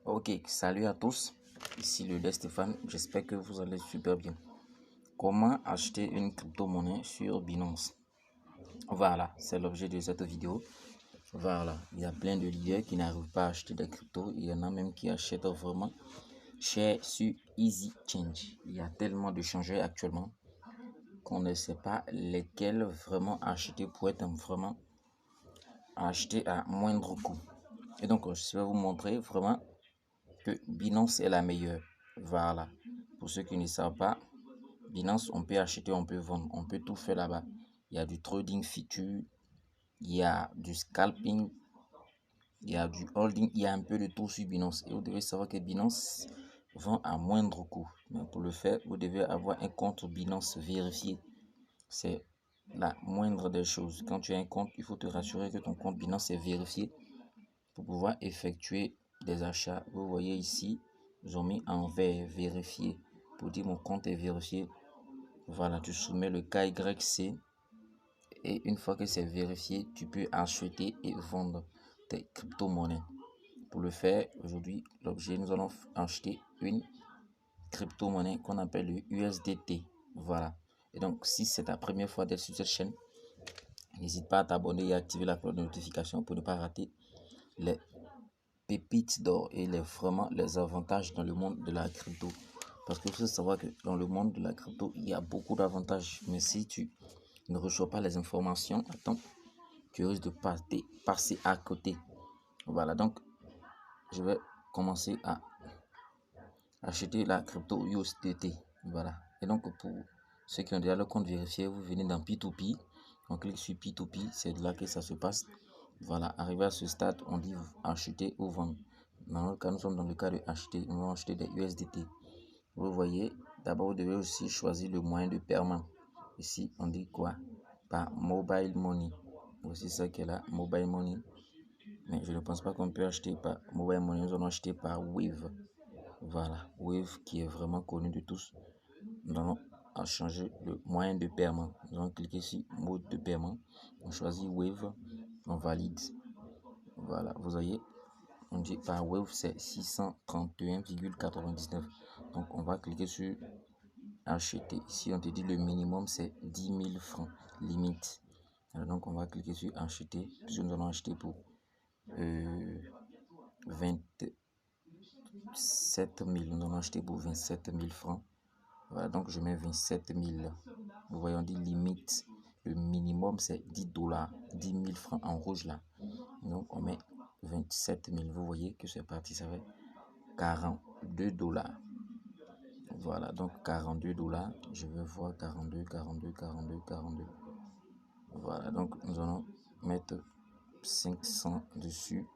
Ok, salut à tous, ici le Dé Stéphane, j'espère que vous allez super bien. Comment acheter une crypto-monnaie sur Binance? Voilà, c'est l'objet de cette vidéo. Voilà, il y a plein de leaders qui n'arrivent pas à acheter des cryptos, il y en a même qui achètent vraiment cher sur Easy Change. Il y a tellement de changeurs actuellement qu'on ne sait pas lesquels vraiment acheter pour être vraiment acheter à moindre coût. Et donc, je vais vous montrer vraiment que Binance est la meilleure. Voilà. Pour ceux qui ne savent pas, Binance, on peut acheter, on peut vendre, on peut tout faire là-bas. Il y a du trading future, il y a du scalping, il y a du holding, il y a un peu de tout sur Binance. Et vous devez savoir que Binance vend à moindre coût. Mais pour le faire, vous devez avoir un compte Binance vérifié. C'est la moindre des choses. Quand tu as un compte, il faut te rassurer que ton compte Binance est vérifié pour pouvoir effectuer des achats. Vous voyez ici, ils ont mis en vert vérifié pour dire mon compte est vérifié. Voilà, tu soumets le KYC et une fois que c'est vérifié, tu peux acheter et vendre tes crypto-monnaies. Pour le faire, aujourd'hui, l'objet, nous allons acheter une crypto-monnaie qu'on appelle le USDT. Voilà. Et donc, si c'est ta première fois d'être sur cette chaîne, n'hésite pas à t'abonner et à activer la cloche de notification pour ne pas rater les pépites d'or et vraiment les avantages dans le monde de la crypto. Parce qu'il faut savoir que dans le monde de la crypto, il y a beaucoup d'avantages. Mais si tu ne reçois pas les informations, attends, tu risques de passer à côté. Voilà, donc je vais commencer à acheter la crypto USDT. Voilà. Et donc pour ceux qui ont déjà le compte vérifié, vous venez dans P2P. On clique sur P2P, c'est de là que ça se passe. Voilà, arrivé à ce stade, on dit acheter ou vendre. Dans notre cas, nous sommes dans le cas de acheter. Nous allons acheter des USDT. Vous voyez, d'abord, vous devez aussi choisir le moyen de paiement. Ici, on dit quoi? Par mobile money. Voici ça qui est là, mobile money. Mais je ne pense pas qu'on peut acheter par mobile money. Nous allons acheter par Wave. Voilà, Wave qui est vraiment connu de tous. Nous allons changer le moyen de paiement. Nous allons cliquer sur mode de paiement. On choisit Wave. On valide. Voilà, vous voyez, on dit par Wave c'est 631,99. Donc on va cliquer sur acheter. Ici on te dit le minimum c'est 10 000 francs limite. Alors, donc on va cliquer sur acheter puisque nous allons acheter pour 27 000. Nous allons acheter pour 27 000 francs. Voilà, donc je mets 27 000. Vous voyez, on dit limite. Le minimum c'est 10 dollars, 10 000 francs en rouge là. Donc on met 27 000. Vous voyez que c'est parti, ça fait 42 dollars. Voilà, donc 42 dollars. Je vais voir 42, 42, 42, 42. Voilà, donc nous allons mettre 500 dessus.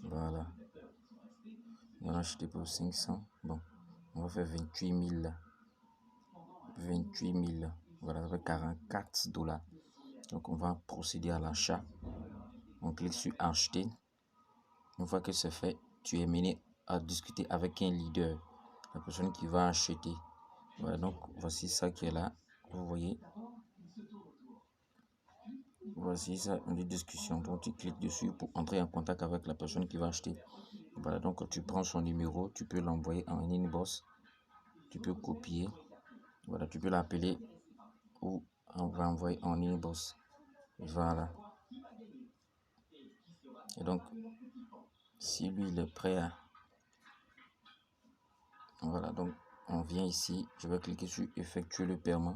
Voilà. On va acheter pour 500. Bon, on va faire 28 000. 28 000. Voilà, ça fait 44 dollars. Donc on va procéder à l'achat. On clique sur acheter. Une fois que c'est fait, tu es mené à discuter avec un leader, la personne qui va acheter. Voilà, donc voici ça qui est là. Vous voyez, voici ça, une discussion. Donc tu cliques dessus pour entrer en contact avec la personne qui va acheter. Voilà, donc tu prends son numéro, tu peux l'envoyer en inbox, tu peux copier. Voilà, tu peux l'appeler ou on va envoyer en inbox. Voilà. Et donc, si lui il est prêt à... Voilà, donc on vient ici, je vais cliquer sur effectuer le paiement.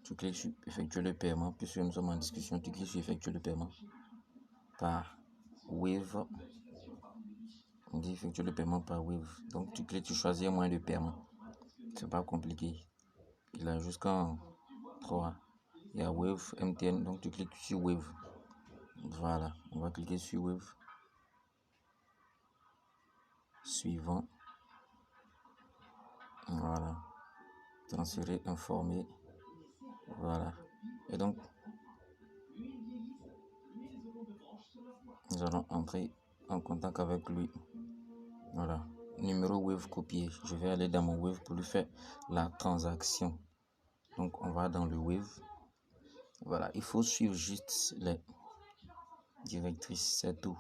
Tu cliques sur effectuer le paiement, puisque nous sommes en discussion, tu cliques sur effectuer le paiement par Wave. On dit effectuer le paiement par Wave. Donc tu cliques, tu choisis un moyen de paiement. C'est pas compliqué. Il a jusqu'en 3. Il y a Wave, MTN, donc tu cliques sur Wave. Voilà, on va cliquer sur Wave. Suivant. Voilà. Transférer, informer. Voilà. Et donc, nous allons entrer en contact avec lui. Voilà. Numéro Wave copié. Je vais aller dans mon Wave pour lui faire la transaction. Donc, on va dans le Wave. Voilà. Il faut suivre juste les directrices, c'est tout.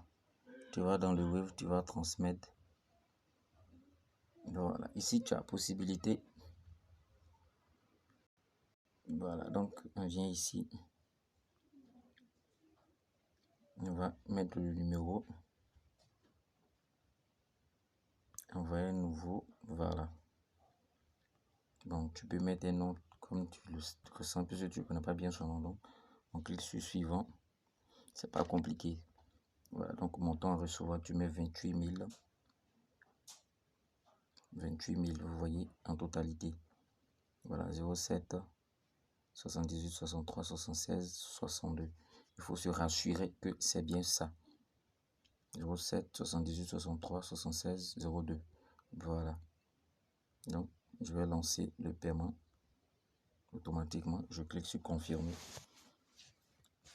tu vas dans le Wave, tu vas transmettre. Voilà, ici tu as possibilité. Voilà, donc on vient ici. On va mettre le numéro. Envoyer un nouveau. Voilà. Bon, tu peux mettre un nom comme tu le ressens, puisque tu ne connais pas bien son nom. Donc, on clique sur suivant. C'est pas compliqué. Voilà, donc montant à recevoir, tu mets 28 000. 28 000, vous voyez, en totalité. Voilà, 07, 78, 63, 76, 62. Il faut se rassurer que c'est bien ça. 07, 78, 63, 76, 02. Voilà. Donc, je vais lancer le paiement automatiquement. Je clique sur confirmer.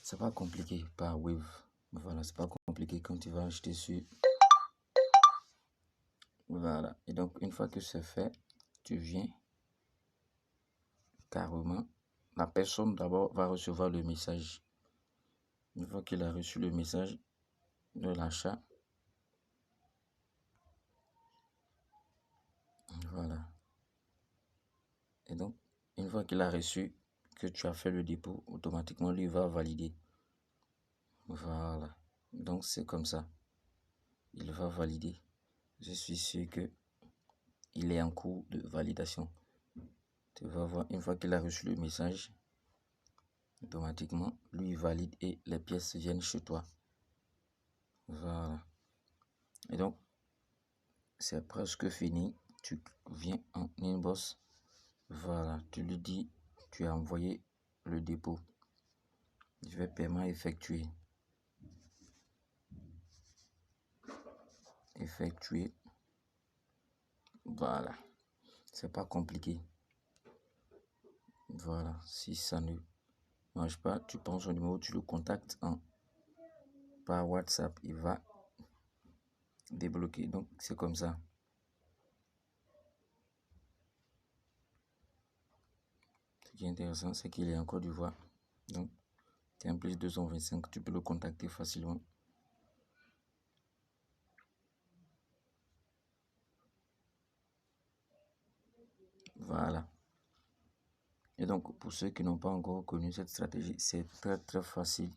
C'est pas compliqué par Wave. Voilà, c'est pas compliqué quand tu vas acheter sur. Voilà. Et donc, une fois que c'est fait, tu viens carrément. La personne d'abord va recevoir le message. Une fois qu'il a reçu le message de l'achat, voilà. Et donc, une fois qu'il a reçu que tu as fait le dépôt, automatiquement, lui va valider. Voilà. Donc, c'est comme ça. Il va valider. Je suis sûr que il est en cours de validation. Tu vas voir, une fois qu'il a reçu le message, automatiquement, lui valide et les pièces viennent chez toi. Voilà. Et donc, c'est presque fini. Tu viens en inbox. Voilà. Tu lui dis, tu as envoyé le dépôt. Je vais paiement effectué. Effectué. Voilà. C'est pas compliqué. Voilà. Si ça ne marche pas, tu prends son numéro, tu le contactes par WhatsApp. Il va débloquer. Donc, c'est comme ça. Ce qui est intéressant, c'est qu'il est en Côte d'Ivoire. Donc, c'est un plus 225. Tu peux le contacter facilement. Voilà. Et donc, pour ceux qui n'ont pas encore connu cette stratégie, c'est très très facile.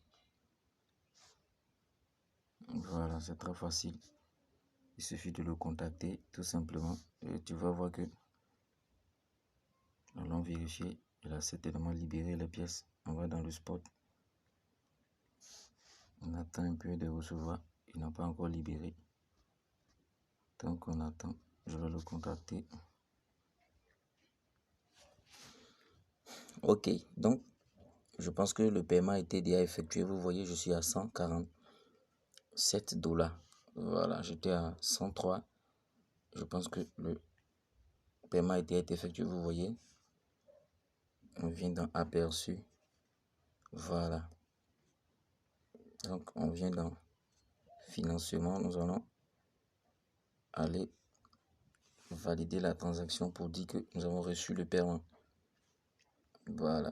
Voilà, c'est très facile. Il suffit de le contacter tout simplement. Et tu vas voir que allons vérifier. Il a certainement libéré les pièces. On va dans le spot. On attend un peu de recevoir. Il n'a pas encore libéré. Tant qu'on attend, je vais le contacter. Ok, donc je pense que le paiement a été déjà effectué. Vous voyez, je suis à 147 $. Voilà, j'étais à 103. Je pense que le paiement a été effectué. Vous voyez, on vient dans aperçu. Voilà. Donc, on vient dans financement. Nous allons aller valider la transaction pour dire que nous avons reçu le paiement. Voilà.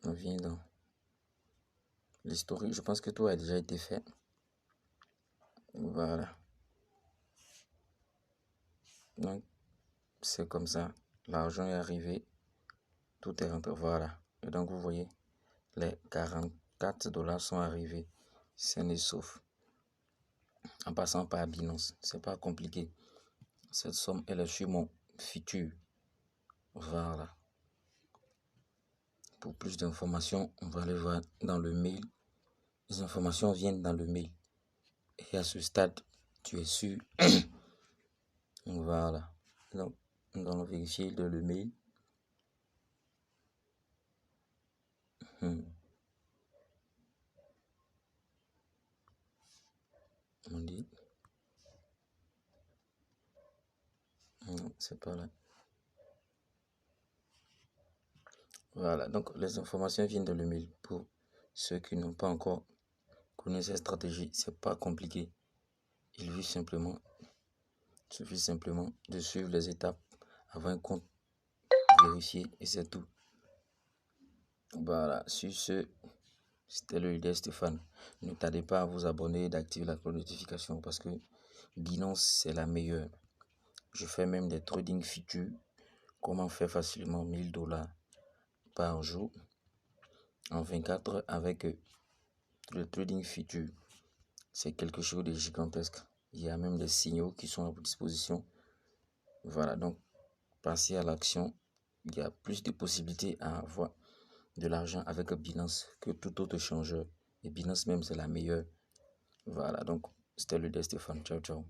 On vient dans l'historique. Je pense que tout a déjà été fait. Voilà. Donc, c'est comme ça. L'argent est arrivé. Tout est rentré. Voilà. Et donc, vous voyez, les 44 $ sont arrivés. Sain et sauf. En passant par Binance. C'est pas compliqué. Cette somme, elle est sur mon futur. Voilà. Pour plus d'informations, on va aller voir dans le mail. Les informations viennent dans le mail. Et à ce stade, tu es sûr. Voilà. Donc, nous allons vérifier dans le mail. On dit. Non, c'est pas là. Voilà. Donc, les informations viennent dans le mail. Pour ceux qui n'ont pas encore connu cette stratégie, c'est pas compliqué. Il suffit simplement de suivre les étapes avant un compte vérifié et c'est tout. Voilà. Sur ce, C'était le leader Stéphane. Ne tardez pas à vous abonner et d'activer la cloche de notification parce que Binance, c'est la meilleure. Je fais même des trading futurs. Comment faire facilement 1000 $ par jour en 24 heures avec le trading futur. C'est quelque chose de gigantesque. Il y a même des signaux qui sont à votre disposition. Voilà, donc passez à l'action. Il y a plus de possibilités à avoir de l'argent avec Binance que tout autre échangeur. Et Binance même, c'est la meilleure. Voilà, donc c'était le leader Stéphane. Ciao, ciao.